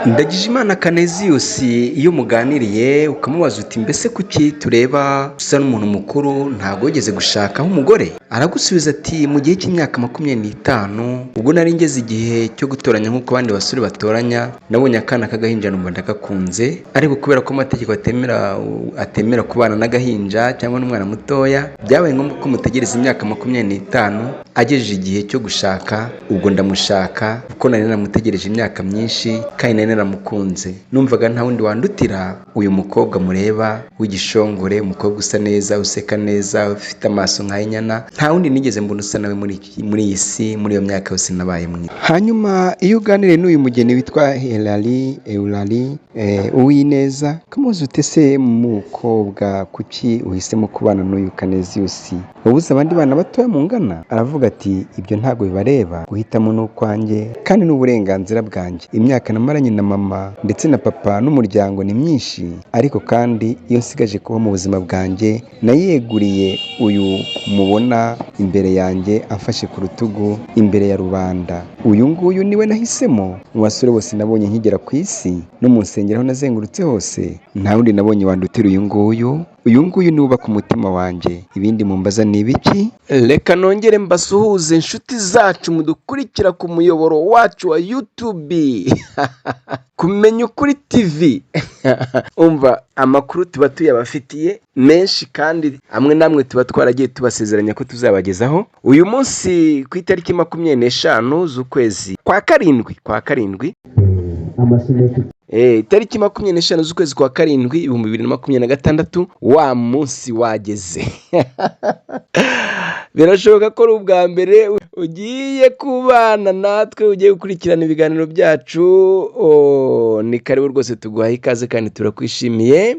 Ndagijimana Canisius iyo muganiriye ukamubaza uti mbese kuki tureba usa n'umuntu mukuru ntabwo wigeze gushakaho umugore, aragusubiza ati mu gihe cy'imyaka 25 ubwo nari ngeze igihe cyo gutoranya nk'uko abandi basore batoranya, nabonye akana k'agahinja numva ndakakunze, ariko kubera ko amategeko atemera kubana n'agahinja cyangwa n'umwana mutoya, byabaye ngombwa ko mutegereza imyaka 25 agejeje igihe cyo gushaka, ubwo ndamushaka kuko nari namutegereje imyaka myinshi kandi nari naramukunze. Numvaga nta wundi wandutira uyu mukobwa mureba w'igishongore, umukobwa usa neza, useka neza, ufite amaso nk'ay'inyana, nta wundi nigeze mbona usa nawe muri iyi si, muri iyo myaka yose nabaye mwiza. Hanyuma iyo uganiriye n'uyu mugeni witwa Eulalie Uwineza, kamuzi ute se mukobwa kuki uhisemo kubana n'uyu Canisius? Ubuze abandi bana batoya mungana? Aravuga ati ibyo ntabwo bibareba, guhitamo n'ukwanjye kandi n'uburenganzira bwanjye. Imyaka namaranye na mama ndetse na papa n'umuryango ni myinshi, ariko kandi iyo nsigaje kuba mu buzima bwanjye nayeguriye uyu mubona imbere yanjye amfashe ku rutugu imbere ya rubanda. Uyu nguyu niwe nahisemo mu basore bose nabonye nkigera ku isi, no mu nsengero aho nazengurutse hose nta wundi nabonye wandutira uyu nguyu. Uyu nguyu niwubaka umutima wanjye, ibindi mumbaza ni ibiki? Reka nongere mbasuhuze inshuti zacu mudukurikira ku muyoboro wacu wa YouTube Kumenya Ukuri TV. Umva amakuru tuba tuyabafitiye menshi kandi amwe namwe tuba twaragiye tubasezeranya ko tuzabagezaho. Uyu munsi ku itariki 25 z'ukwezi kwa karindwi tariki 25 z'ukwezi kwa karindwi 2026 wa munsi wageze. Birashoboka ko ari ubwa mbere ugiye kubana natwe, ugiye gukurikirana ibiganiro byacu. Ni karibu rwose, tuguhaye ikaze kandi turakwishimiye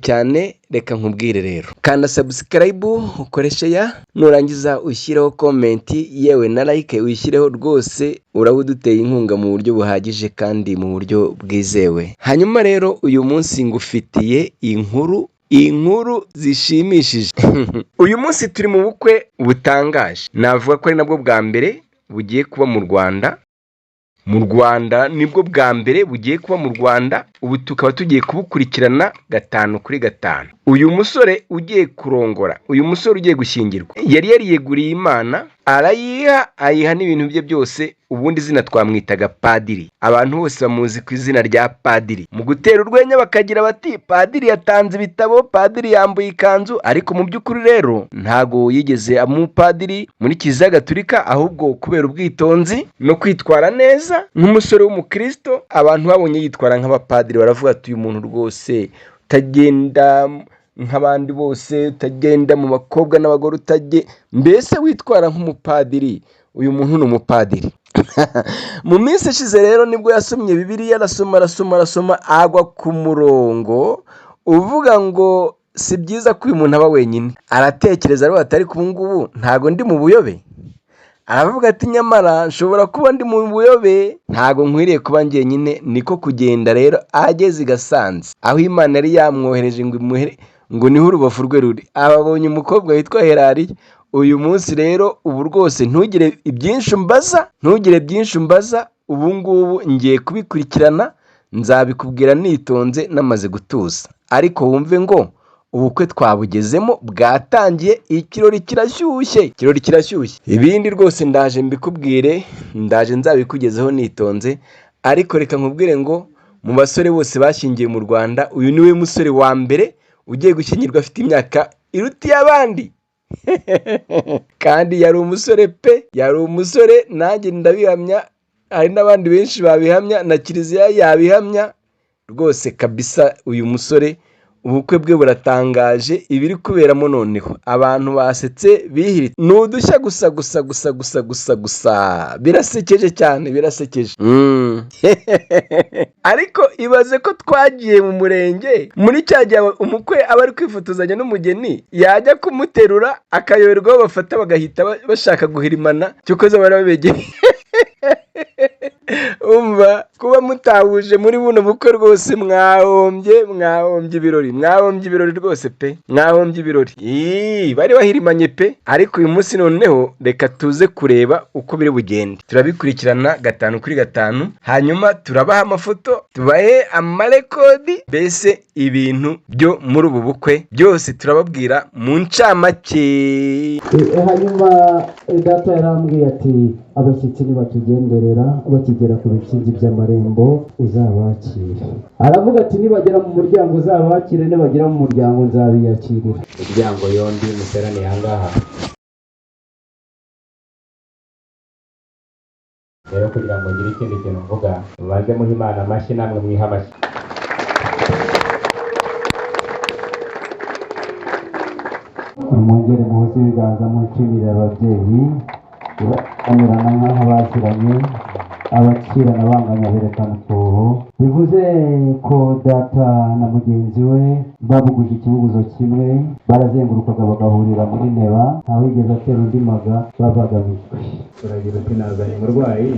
cyane. Reka nkubwire rero, kanda subscribe, ukoreshe nurangiza ushyireho comment, yewe na like uyishyireho, rwose urabuduteye inkunga mu buryo buhagije kandi mu buryo bwizewe. Hanyuma rero uyu munsi ngufitiye inkuru zishimishije. Uyu munsi turi mu bukwe butangaje, navuga ko ari nabwo bwa mbere bugiye kuba mu Rwanda, nibwo bwa mbere bugiye kuba mu Rwanda. Ubu tukaba tugiye kubukurikirana 5 kuri 5. Uyu musore ugiye kurongora, uyu musore ugiye gushyingirwa, yari yariyeguriye Imana, ayiha n'ibintu bye byose. Ubundi izina twamwitaga Padiri, abantu bose bamuzi ku izina rya Padiri. Mu gutera urwenya bakagira bati Padiri yatanze ibitabo, Padiri yambuye ikanzu, ariko mu by'ukuri rero ntago yigeze amupadiri muri Kiliziya Gatolika, ahubwo kubera ubwitonzi no kwitwara neza nk'umusore w'umukristo, abantu babonye yitwara nk'abapadiri baravuga ati uyu muntu rwose utagenda nk'abandi bose, utagenda mu bakobwa n'abagore, mbese witwara nk'umupadiri, uyu muntu ni umupadiri. Mu minsi ishize rero nibwo yasomye Bibiliya, arasoma agwa ku murongo uvuga ngo si byiza ko uyu muntu aba wenyine. Aratekereza rero ati ariko ubu ngubu ntago ndi mu buyobe. Aravuga ati nyamara nshobora kuba ndi mu buyobe, ntago nkwiriye kuba njyenyine. Niko kugenda rero ageze i Gasanze, aho Imana yari yamwohereje ngo niho urubavu rwe ruri. Ababonye umukobwa witwa Eulalie. Uyu munsi rero ubu rwose ntugire byinshi umbaza, ubu ngubu ngiye kubikurikirana, nzabikubwira nitonze namaze gutuza. Ariko wumve ngo ubukwe twabugezemo bwatangiye, ikirori kirashyushye. Ibindi rwose ndaje mbikubwire, ndaje nzabikugezeho nitonze. Ariko reka nkubwire ngo mu basore bose bashyingiye mu Rwanda, uyu niwe musore wa mbere ugiye gushyingirwa afite imyaka irutiye abandi. Kandi yari umusore, nanjye ndabihamya, hari n'abandi benshi babihamya, na Kiliziya yabihamya rwose kabisa. Uyu musore ubukwe bwe buratangaje, ibiri kuberamo noneho abantu basetse bihiritse, nudushya gusa, birasekeje cyane, birasekeje. Ariko ibaze ko twagiye mu murenge, muri cya gihe umukwe aba ari kwifotozanya n'umugeni, yajya kumuterura akayoberwaho, bafata bagahita bashaka guhirimana, cyo koza bari babegeye. Umva kuba mutahuje muri buno bukwe rwose mwahombye ibirori rwose pe, mwahombye ibirori. Bari bahirimanye pe, ariko uyu munsi noneho reka tuze kureba uko biri bugende, turabikurikirana 5/5, hanyuma turabaha amafoto, tubahe amarekodi, mbese ibintu byo muri ubu bukwe byose turababwira mu ncamake. Hanyuma data yarambwiye ati abashyitsi nibatugenderera bakigera ku bikingi by'amarembo uzabakire. Aravuga ati nibagera mu muryango uzabakire, nibagera mu muryango nzabiyakirira. Imiryango yombi muteraniye ahangaha rero kugira ngo ngire ikindi kintu mvuga, mubanze muhe Imana amashyi, namwe mwiha amashyi. Mwongere muhuze ibiganza mushimire ababyeyi banyurana nk'aho baziranye, abakirana banganya berekana utuho. Bivuze ko data na mugenzi we babuguje ikibuguzo kimwe, barazengurukaga bagahurira muri Neba, ntawigeze atera undi maga, babagamijwe. Turagira uti nazanye umurwayi,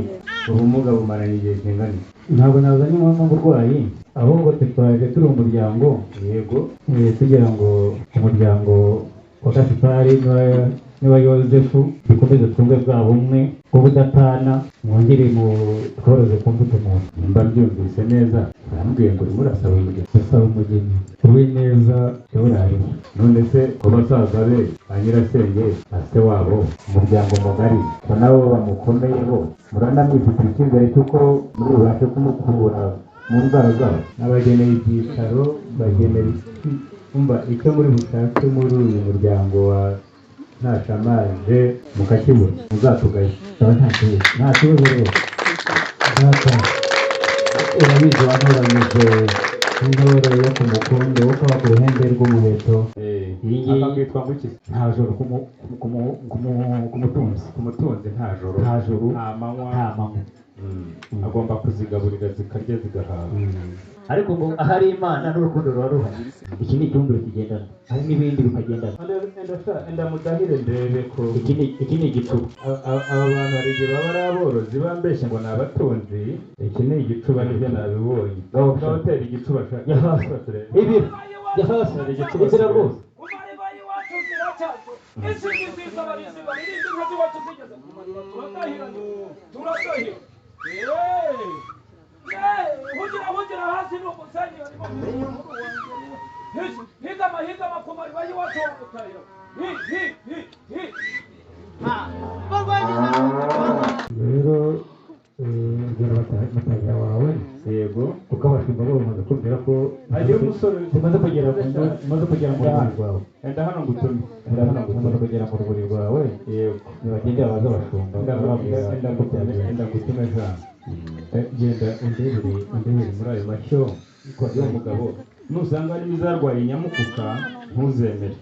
ubumuga bumaranye igihe kingana. Ntabwo nazanye umurwayi, ahubwo twaje turi umuryango, yego, tugira ngo umuryango wa Gasipari niba Yozefu dukomeze twumve bwa bumwe bwo budatana, mwongere mu tworoze kumvuga umuntu. Mba byumvise neza, arambwiye ngo urimo urasaba umugeni. Usaba umugeni uri neza yaburaye. None se ku basaza be ba nyirasenge na se wabo, umuryango mugari ko nabo bamukomeyeho, muranamwifitiye icyizere cy'uko muri bubashe kumukura mu ndwara zabo. N'abageneye ibyicaro, bagenera umva icyo muri bushake muri uyu muryango wa Ntashamaje mukakibura, muzatugaye. Nta kibazo rero. Urabizi wantoranyije intore yo ku mukondo wo kwa ku ruhembe rw'umuheto. Iyi ngiyi akitwa ngo iki? Nta joro kumutunzi, nta joro, nta manywa. Agomba kuzigaburira zikarya zigahaha. Ariko ngo ahari Imana n'urukundo ruba ruhari. Iki ni icyumba kigendana, hari n'ibindi bikagendana. Enda mudahire ndebe ko iki ni igicuba. Aba bantu hari igihe baba ari aborozi bambeshye ngo ni abatunzi. Iki ni igicuba, nibyo nabibonye. Ngaho utera igicuba ibi yahasi izira rwose. Hugira hasi n'umusenyi higama kumari bayi wacu wakutahira rero batahira wawe, yego, kuko abashumba bo bamaze kubwira ko tumaze kugera mu rwuri rwawe. Enda hano ngutume, tumaze kugera mu rwuri rwawe, yego, nibagende babaze abashumba. Enda ngutume jana, genda undebere muri ayo mashyo y'umugabo. Nusanga n'ibizarwaye inyamukuka ntuzemere,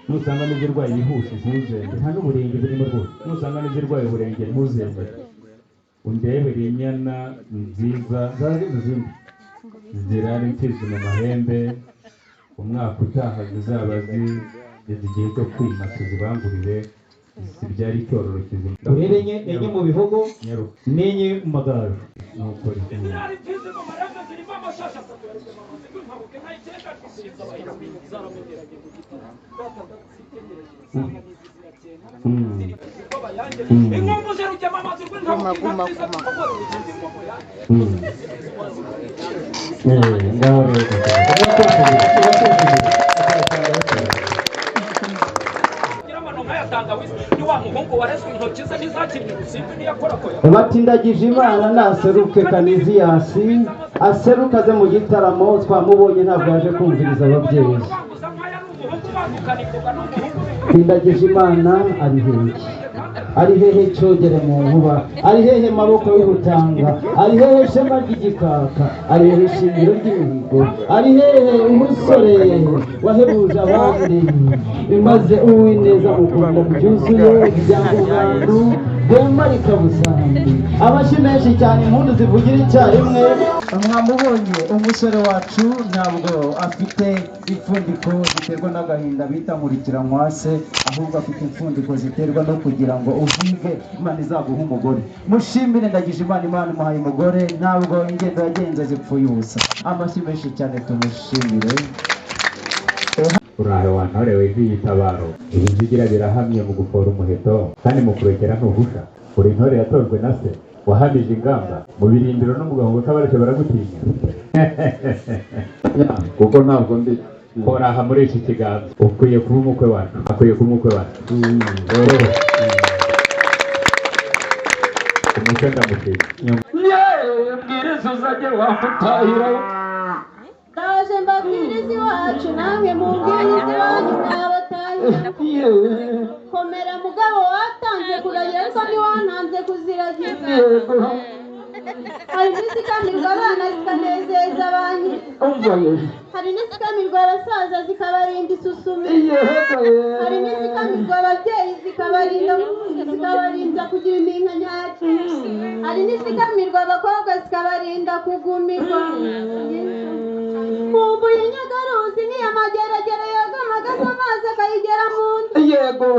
nusanga n'izirwaye ibihushi ntuzemere, nta n'uburenge burimo rwose. Nusanga n'izirwaye uburenge ntuzemere. Undebere inyana nziza zari izindi zirara imfizi mu mahembe, umwaka utaha zizaba zigeze igihe cyo kwima, tuzibangurire zibyara icyororo kizima. Urebe enye mu bihogo n'enye mu magaju. Nuko batindagije Imana naseruke Kaniziyasi aseruka aze mu gitaramo. Twamubonye ntabwo yaje kumviriza ababyeyi. Tindagije Imana ari hehe cyogere mu nkuba, ari hehe maboko y'urutanga, ari hehe shema ry'igikaka, ari hehe shingiro ry'imihigo, ari hehe umusore wahebuje abandi, imaze uwineza mu Rwanda byuzuye ibyangombwa Dema rikabusa amashyi menshi cyane impundu zivugira icyarimwe. Mwamubonye umusore wacu ntabwo afite impfundiko ziterwa n'agahinda bita nkurikirankwase, ahubwo afite impfundiko ziterwa no kugira ngo uzige Imana izaguha umugore. Mushimire ndagije Imana, Imana imuhaye umugore, ntabwo ingendo yagenze zipfuye ubusa. Amashyi menshi cyane tumushimire. Urahe wantorewe iby'iyitabaro, ibinzigira birahamye mu gufora umuheto kandi mu kurekera ntuhusha. Uri intore yatojwe na se, wahamije ingamba mu birindiro no mu gahungu k'abareke baragutinya. Kuko ntabwo ndi koraha muri iki kiganza, ukwiye kuba umukwe wacu, akwiye kuba umukwe wacu. Umukwe ndamushima. Mbwiriza uzajye wamutahira. Ndaje mbabwiriza iwacu namwe mubwiriza iwanyu n'abatahira. Komera mugabo watanze kuragira ko ntiwantanze kuziragiza. Hari n'izikamirwa abana zikanezeza abanyu. Hari n'izikamirwa abasaza zikabarinda isusumi. Hari n'izikamirwa ababyeyi zikabarinda kugira iminkanyari. Hari n'izikamirwa abakobwa zikabarinda kugumirwa. Mumbuye inyagaruzi niyo amageragere yogamagaza amazi akayigera mu nda. Yego.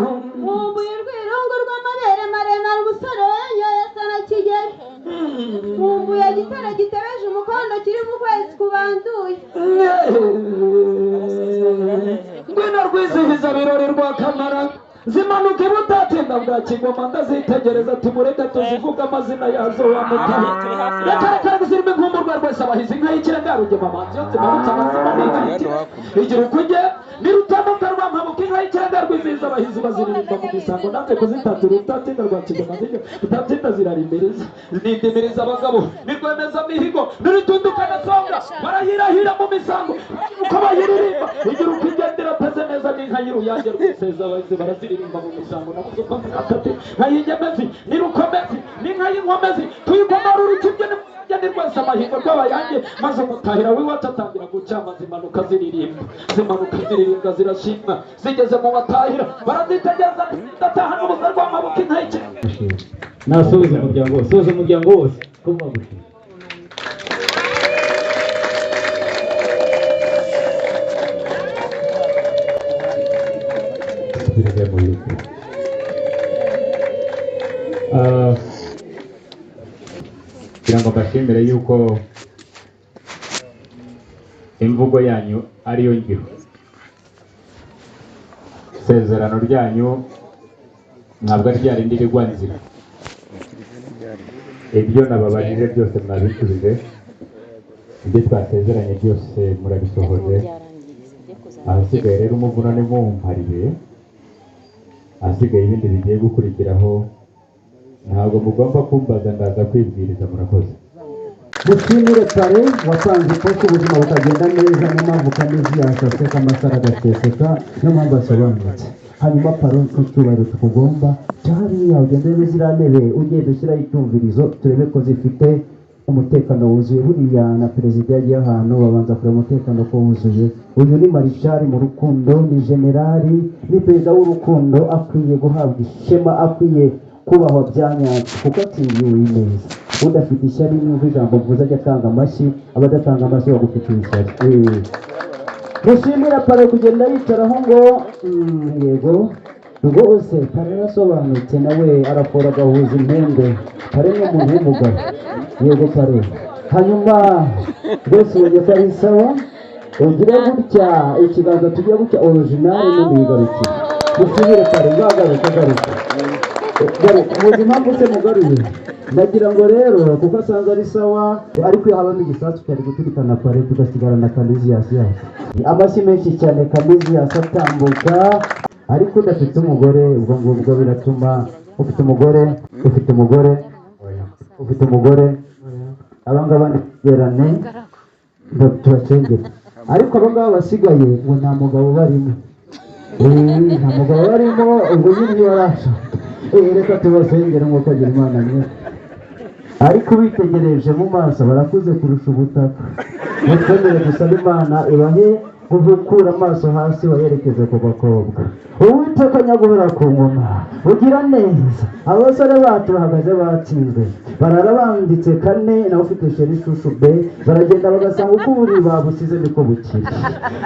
Mumbuye urwirungu rw'amabere maremare umusore wenyoye asa na Kigeli. Mumbuye gitare gitebeje umukondo kiri mu kwezi kubanduye. Ngwino rwizihiza birori rwa Kamara. Zimanuka ibutatinda bwa Kigoma ndazitegereza tumureke tuzivuga amazina yazo wa mutara. Reka gusirima inkumburwa rwese abahizi nk'ay'ikirenga rugema amanzi yose barutse amazina n'igiti. Igira ukujye nirutamuka rwampabuka nk'ay'ikirenga rwizihiza abahizi baziririmba mu misango nanze kuzitatira ubutatinda rwa Kigoma ubutatinda zirarimbiriza. Nindimiriza abagabo nirwemeza mihigo niritundukana songa barahirahira mu misango uko bayiririmba. Igira ukujye ndirateze neza n'inka y'uruyange rwiseza abahizi baraziririmba mu misango nakuze ko atate nkayingemezi nirukomezi n'inka y'inkomezi tuyikomara urukibye n'umugeni rwese amahingo rw'abayange maze umutahira w'iwacu atangira gucama zimanuka ziririmba zirashimwa zigeze mu batahira barazitegereza ndataha n'ubusa rw'amaboko inka y'iki nasubiza umuryango wose, soza umuryango wose kuma gushima. Kugira ngo mbashimire yuko imvugo yanyu ariyo ngiro, isezerano ryanyu ntabwo ari rya rindi rigwa nzira. Ibyo nababajije byose mwabisubije, ibyo twasezeranye byose murabisohoje. Ahasigaye rero umuvunane mumpariye, ahasigaye ibindi bigiye gukurikiraho ntabwo mugomba kumbaza, ndaza kwibwiriza. Murakoze. Dushimire Pare watanze ikosa ubuzima bukagenda neza, niyo mpamvu Kamezi yasaseka amasara agaseseka, niyo mpamvu asobanutse. Hanyuma Pare n'icyubahiro tukugomba cyariya ugendere ziriya ntebe ugenda ushyiraho icyumvirizo turebe ko zifite umutekano wuzuye. Buriya na perezida yagiye ahantu babanza kureba umutekano ko wuzuye. Uyu ni marishari mu rukundo, ni generali, ni perezida w'urukundo, akwiye guhabwa ishema, akwiye kubahwa bya nyabyo kuko atindiwe neza. Udafite ishyari n'umva ijambo mvuze ajya atanga amashyi, abadatanga amashyi bagufitiye ishyari. Dushimira Pare kugenda yicaraho ngo yego rwose. Pare arasobanutse nawe arafora agahuza impende. Pare ni umuntu w'umugabo. Yego Pare. Hanyuma rwose ubonye ko ari sawa, ugire gutya ikiganza tugiye gutya original n'ubigarukira. Dushimire Pare ngagaruka garuka. Muzi impamvu se mugaruye? Ndagira ngo rero kuko asanze ari sawa, ariko iyo habamo igisasu cyari guturikana Pare tugasigara na Kameziyasi yacu. Amashyi menshi cyane Kameziyasi atambuka, ariko udafite umugore ubwo ngubwo biratuma ufite umugore abangaba ntigerane tubacengere, ariko abangaba basigaye ngo nta mugabo barimo. Nta mugabo barimo ubwo nyine ntibarasha. Reka tubasengere nk'uko agira Imana mwe, ariko ubitegereje mu maso barakuze kurusha ubutaka. Mutwemere dusaba Imana ibahe gukura amaso hasi wayerekeze ku bakobwa. Uwiteka nyaguhora ku ngoma ugira neza. Abasore bacu bahagaze batsinzwe barara banditse kane nawe ufite sheri shushu be, baragenda bagasanga uko buri babusize niko bukira,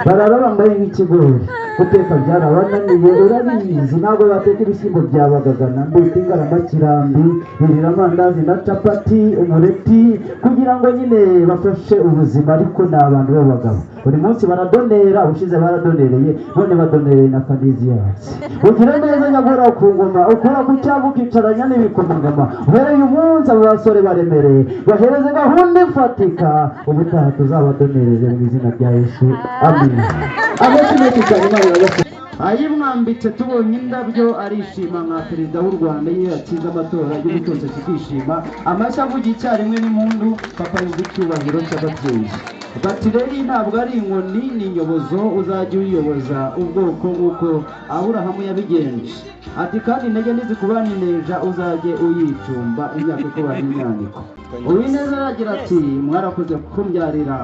barara bambaye nk'ikigori. Guteka byarabananiye urabizi, ntabwo bateka ibishyimbo byabagagana, mbese ingaramakirandi birira amandazi na capati umureti kugira ngo nyine bafashe ubuzima, ariko ni abantu b'abagabo. Buri munsi baradonera, ubushize baradonereye, none badonereye na Kaniziyasi. Ugira neza nyaguhora ku ngoma, ukora ku cyabo ukicaranya n'ibikomangoma. Uhereye umunsi abo basore baremereye bahereze gahunda ifatika, ubutaha tuzabadonereze mu izina rya Yesu, amen. Amashyi cyane Imana irabafasha. Ayimwambitse tubonye indabyo arishima nka perezida w'u Rwanda iyo yatsinze amatora y'ubutunzi kikishima, amashyi avuga icyarimwe n'impundu, papa yumva icyubahiro cy'ababyeyi. Bati rero ntabwo ari inkoni ni inyobozo, uzajya uyiyoboza ubwoko nk'uko Aburahamu yabigenje. Ati kandi intege nizikubaneja uzajye uyicumba imyaka ikubana imyaniko. Uwineza aragira ati mwarakoze kumbyarira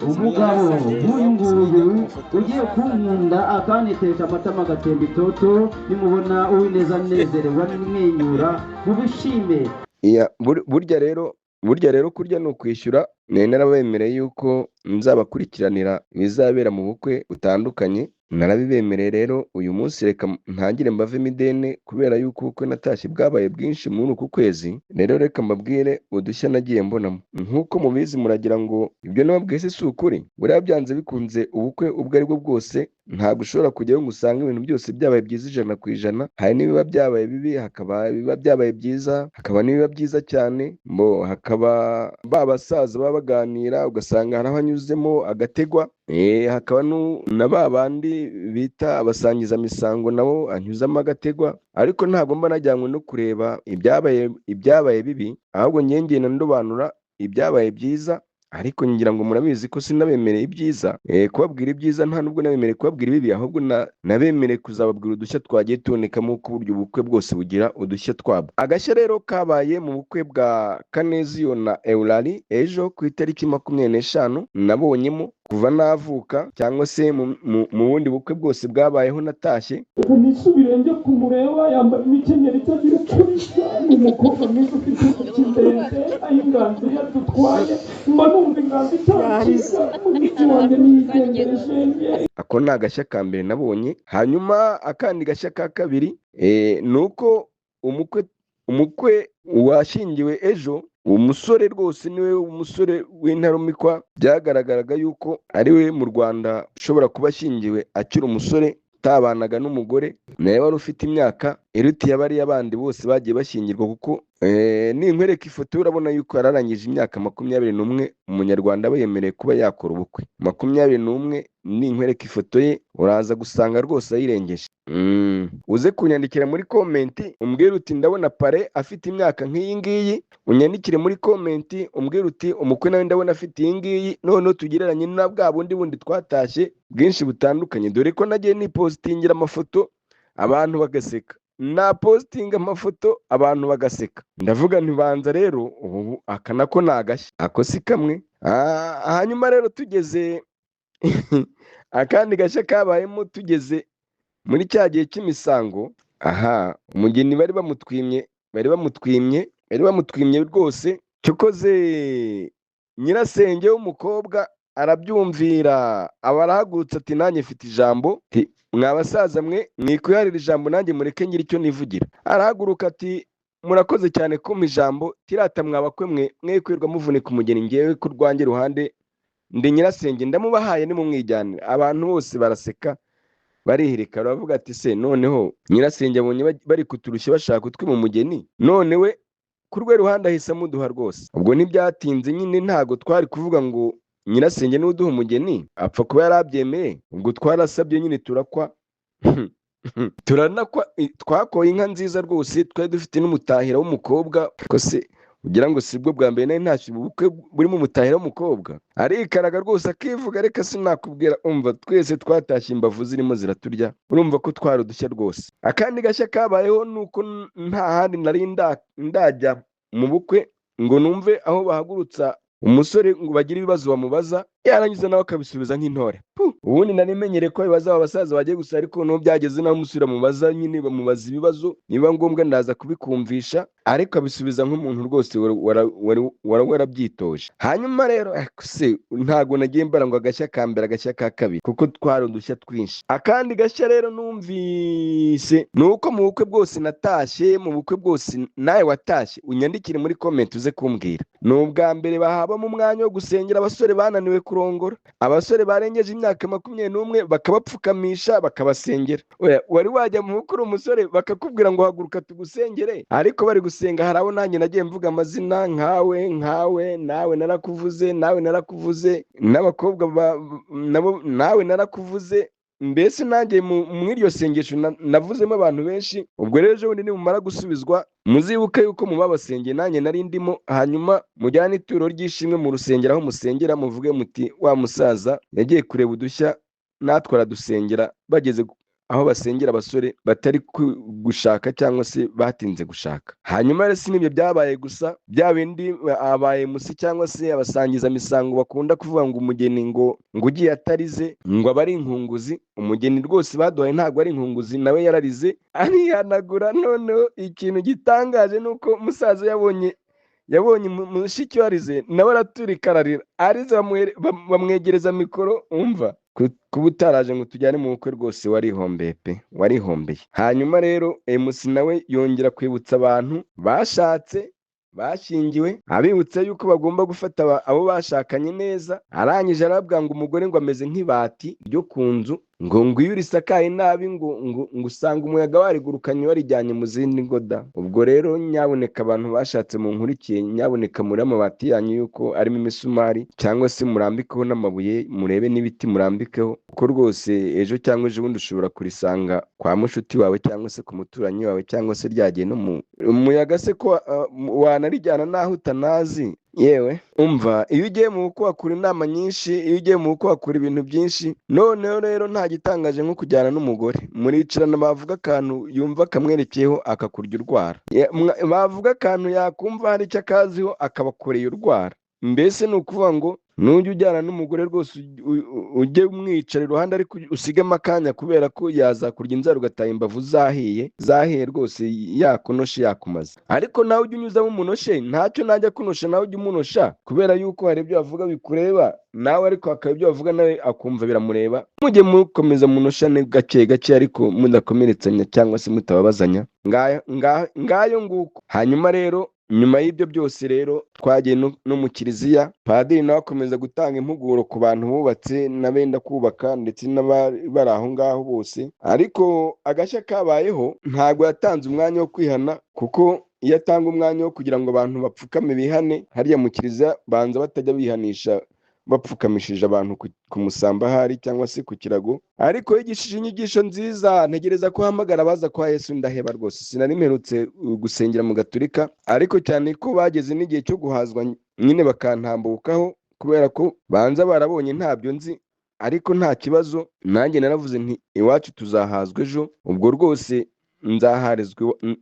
umugabo nk'uyu nguyu ugiye kunkunda akanitesha amatama agatemba itoto, nimubona Uwineza anezerewe amwenyura mubishime. burya rero kurya ni ukwishyura. nari narabemereye yuko nzabakurikiranira ibizabera mu bukwe butandukanye, narabibemereye. rero uyu munsi reka ntangire mbavemo ideni kubera yuko ubukwe natashye bwabaye bwinshi muri uku kwezi. rero reka mbabwire udushya nagiye mbonamo. nk'uko mubizi muragira ngo ibyo nababwiye si ukuri. buriya byanze bikunze ubukwe ubwo ari bwo bwose ntabwo ushobora kujyayo ngo usange ibintu byose byabaye byiza 100%. hari n'ibiba byabaye bibi, hakaba ibiba byabaye byiza, hakaba n'ibiba byiza cyane. hakaba ba basaza baba baganira ugasanga hari aho anyuzemo agategwa, hakaba na ba bandi bita abasangiza misango nabo anyuzamo agategwa. ariko ntabwo mba najyanywe no kureba ibyabaye bibi, ahubwo ngenda ndobanura ibyabaye byiza. ariko ngira ngo murabizi ko sinabemereye ibyiza, kubabwira ibyiza nta nubwo nabemereye kubabwira ibibi, ahubwo nabemereye kuzababwira udushya twagiye tubonekamo ku buryo ubukwe bwose bugira udushya twabwo. agashya rero kabaye mu bukwe bwa Kaneziyo na Eulali ejo ku itariki 25 nabonyemo kuva navuka, cyangwa se mu bundi bukwe bwose bwabayeho natashye. nisubire njye kumureba yambaye imikenyero itagira ukurisa, ni umukobwa mwiza ufite intoki ndende, ay'inganzo yadutwaye mba numva inganzo itakiza umutsi wanjye niyigengereje. ako ni agashya ka mbere nabonye. hanyuma akandi gashya ka kabiri ni uko umukwe washyingiwe ejo, umusore rwose niwe umusore w'intarumikwa. byagaragaraga yuko ari we mu Rwanda ushobora kuba ashyingiwe akiri umusore, utabanaga n'umugore nawe wari ufite imyaka irutiye abariya bandi bose bagiye bashyingirwa. kuko ninkwereka ifoto urabona yuko yararangije imyaka 21 umunyarwanda aba yemereye kuba yakora ubukwe. 21 ninkwereka ifoto ye uraza gusanga rwose ayirengeje. uze kunyandikira muri komenti umbwire uti ndabona pare afite imyaka nk'iyi ngiyi, unyandikire muri komenti umbwire uti umukwe nawe ndabona afite iyi ngiyi, noneho tugereranye na bwa bundi twatashye bwinshi butandukanye. dore ko nagiye nipositingira amafoto abantu bagaseka, na positinga amafoto abantu bagaseka. ndavuga ntibanza rero ubu aka nako ni agashya, ako si kamwe. hanyuma rero tugeze akandi gashya kabayemo, tugeze muri cya gihe cy'imisango. umugeni bari bamutwimye rwose. cyokoze nyirasenge w'umukobwa arabyumvira, aba arahagurutse ati nanjye mfite ijambo. mwa basaza mwe mwikuharira ijambo nanjye mureke ngira icyo nivugira. arahaguruka ati murakoze cyane kumpa ijambo, tirata mwabakwe mwe kwirwa muvunika umugeni, ngewe ku rwanjye ruhande ndi nyirasenge ndamubahaye nimumwijyanire. abantu bose baraseka barihirika, baravuga ati se noneho nyirasenge abonye bari kuturushya bashaka kutwima umugeni, none we ku rwe ruhande ahise amuduha rwose. ubwo ntibyatinze nyine, ntago twari kuvuga ngo nyirasenge n'uduha umugeni apfa kuba yarabyemeye. ubwo twarasabye nyine turakwa turanakwa, twakoye inka nziza rwose, twari dufite n'umutahira w'umukobwa. ko se ugira ngo sibwo bwa mbere nari ntashye ubukwe burimo umutahira w'umukobwa? arikaraga rwose akivuga, reka sinakubwira, umva twese twatashye imbavu zirimo ziraturya. urumva ko twari udushya rwose. akandi gashya kabayeho ni uko nta handi nari ndajya mu bukwe ngo numve aho bahagurutsa umusore ngo bagire ibibazo bamubaza. yarangiza nawe akabisubiza nk'intore. Ubundi nari menyereye ko bibaza abasaza bagiye gusa, ariko no byageze naho musubira mubaza nyine bamubaza ibibazo, niba ngombwa ndaza kubikumvisha, ariko abisubiza nk'umuntu rwose warabyitoje. Hanyuma rero se ntago nagiye mbara ngo agashya ka mbere agashya ka kabiri, kuko twari udushya twinshi. Akandi gashya rero numvise ni uko mu bukwe bwose natashye, mu bukwe bwose nawe watashye unyandikire muri comment uze kumbwira. Ni ubwa mbere bahabamo umwanya wo gusengera abasore bananiwe kurongora, abasore barengeje imyaka 21 bakabapfukamisha bakabasengera. Wari wajya mu bukuru umusore bakakubwira ngo haguruka tugusengere, ariko bari gusenga hari abo nanjye nagiye mvuga amazina nkawe nawe narakuvuze, nawe narakuvuze, n'abakobwa nabo nawe narakuvuze. Mbese nanjye muri iryo sengesho navuzemo abantu benshi. Ubwo rero ejo bundi nimumara gusubizwa muzibuke yuko mubabasengeye nanjye nari ndimo, hanyuma mujyane ituro ry'ishimwe mu rusengero aho musengera, muvuge muti wa musaza yagiye kureba udushya natwe aradusengera. Bageze aho basengera abasore batari gushaka cyangwa se batinze gushaka. Hanyuma rero si nibyo byabaye gusa, bya bindi abaye musi cyangwa se abasangiza misango bakunda kuvuga ngo umugeni ngo ugiye atarize ngo aba ari inkunguzi. Umugeni rwose baduhaye ntabwo ari inkunguzi, nawe yararize arihanagura. Noneho ikintu gitangaje nuko musaza yabonye mushiki warize, nawe araturika ararira, arize bamwegereza mikoro. Umva kuba utaraje ngo tujyane mu bukwe rwose warihombeye pe, warihombeye. Hanyuma rero MC nawe yongera kwibutsa abantu bashatse bashingiwe, abibutsa yuko bagomba gufata abo bashakanye neza. Arangije arabwira ngo umugore ngo ameze nk'ibati ryo ku nzu, ngo iyo urisakaye nabi ngo usanga umuyaga warigurukanye warijyanye mu zindi ngoda. Ubwo rero nyaboneka abantu bashatse mu nkurikiye, nyaboneka muri amabati yanyu yuko arimo imisumari, cyangwa se murambikeho n'amabuye, murebe n'ibiti murambikeho, kuko rwose ejo cyangwa ejo bundi ushobora kurisanga kwa mushuti wawe cyangwa se ku muturanyi wawe, cyangwa se ryagiye no mu umuyaga se ko wanarijyana naho utanazi. Yewe umva, iyo ugiye mu bukwe wakura inama nyinshi, iyo ugiye mu bukwe wakura ibintu byinshi. Noneho rero nta gitangaje nko kujyana n'umugore, muricarana bavuga akantu yumva akamwerekeyeho akakurya urwara, bavuga akantu yakumva hari icyo akaziho akabakoreye urwara. Mbese ni ukuvuga ngo nujya ujyana n'umugore rwose ujye umwicara iruhande, ariko usigemo akanya, kubera ko yazakurya inzara ugataha imbavu zahiye rwose, yakunoshe yakumaze. Ariko nawe ujya unyuzamo umunoshe, ntacyo najya kunosha nawe ujya umunosha, kubera yuko hari ibyo bavuga bikureba nawe, ariko hakaba ibyo bavuga nawe akumva biramureba. Mujye mukomeza munoshane gake gake, ariko mudakomeretsanya cyangwa se mutababazanya. Ngayo nguko. Hanyuma rero nyuma y'ibyo byose rero twagiye no mu kiliziya. Padiri nawe akomeza gutanga impuguro ku bantu bubatse n'abenda kubaka, ndetse n'abari aho ngaho bose. Ariko agashya kabayeho, ntabwo yatanze umwanya wo kwihana, kuko iyo atanga umwanya wo kugira ngo abantu bapfukame bihane, hariya mu kiliziya banza batajya bihanisha bapfukamishije abantu ku musambahari cyangwa se ku kirago. Ariko yigishije inyigisho nziza, ntegereza ko hamagara abaza kwa Yesu ndaheba rwose. Sinari mperutse gusengera mu Gatolika, ariko cyane ko bageze n'igihe cyo guhazwa nyine bakantambukaho, kubera ko banza barabonye ntabyo nzi. Ariko nta kibazo, nanjye naravuze nti iwacu tuzahazwa ejo. Ubwo rwose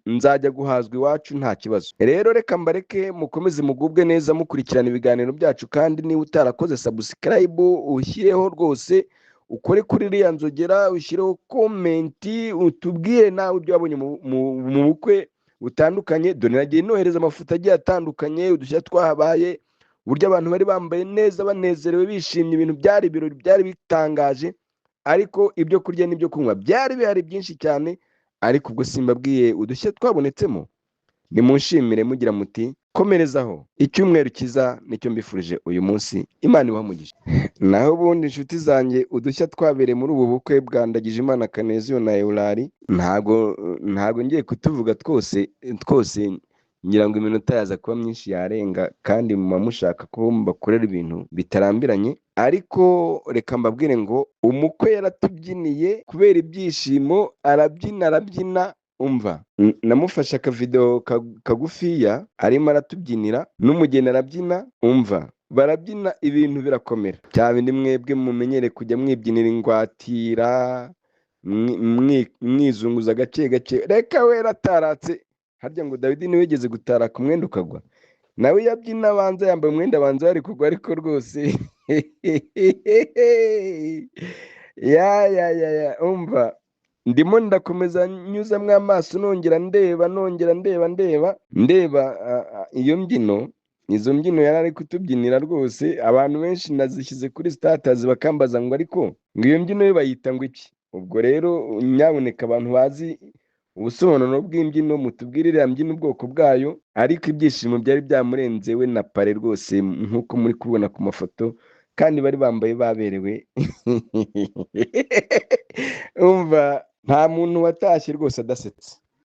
nzajya guhazwa iwacu nta kibazo. Rero reka mbareke mukomeze mugubwe neza mukurikirana ibiganiro byacu, kandi niba utarakoze subscribe ushyireho rwose, ukore kuri iriya nzogera, ushyireho komenti, utubwire nawe ibyo wabonye mu bukwe butandukanye. Dore nagiye nohereza amafoto agiye atandukanye, udushya twahabaye, uburyo abantu bari bambaye neza banezerewe bishimye, ibintu byari ibirori, byari bitangaje. Ariko ibyo kurya n'ibyo kunywa byari bihari byinshi cyane. Ariko ubwo simbabwiye udushya twabonetsemo. Nimunshimire mugira muti komerezaho. Icyumweru kiza nicyo mbifurije uyu munsi, Imana ibamugisha. Naho ubundi inshuti zanjye, udushya twabereye muri ubu bukwe bwa Ndagijimana Canezio na Eulari, ntago ngiye kutuvuga twose, ngira ngo iminota yaza kuba myinshi yarenga, kandi muba mushaka ko mbakorera ibintu bitarambiranye. Ariko reka mbabwire ngo umukwe yaratubyiniye kubera ibyishimo, arabyina. Umva, namufashe akavideo kagufiya arimo aratubyinira, n'umugeni arabyina. Umva, barabyina ibintu birakomera. Cyane mwebwe mumenyere kujya mwibyinira ingwatira, mwizunguza gake gake. Reka wera taratse, harya ngo Dawidi niwe yigeze gutaraka umwenda ukagwa. nawe yabyina abanza yambaye umwenda abanza ari kugwa ariko rwose ya umva ndimo ndakomeza nyuzamwo amaso nongera ndeba iyo mbyino, izo mbyino yari ari kutubyinira rwose. Abantu benshi nazishyize kuri status bakambaza ngo ariko ngo iyo mbyino yo bayita ngo iki? Ubwo rero nyaboneka abantu bazi ubusobanuro bw'imbyino mutubwire iriya mbyino ubwoko bwayo. Ariko ibyishimo byari byamurenze we na pare rwose nk'uko muri kubona ku mafoto, kandi bari bambaye baberewe. Umva nta muntu watashye rwose adasetse.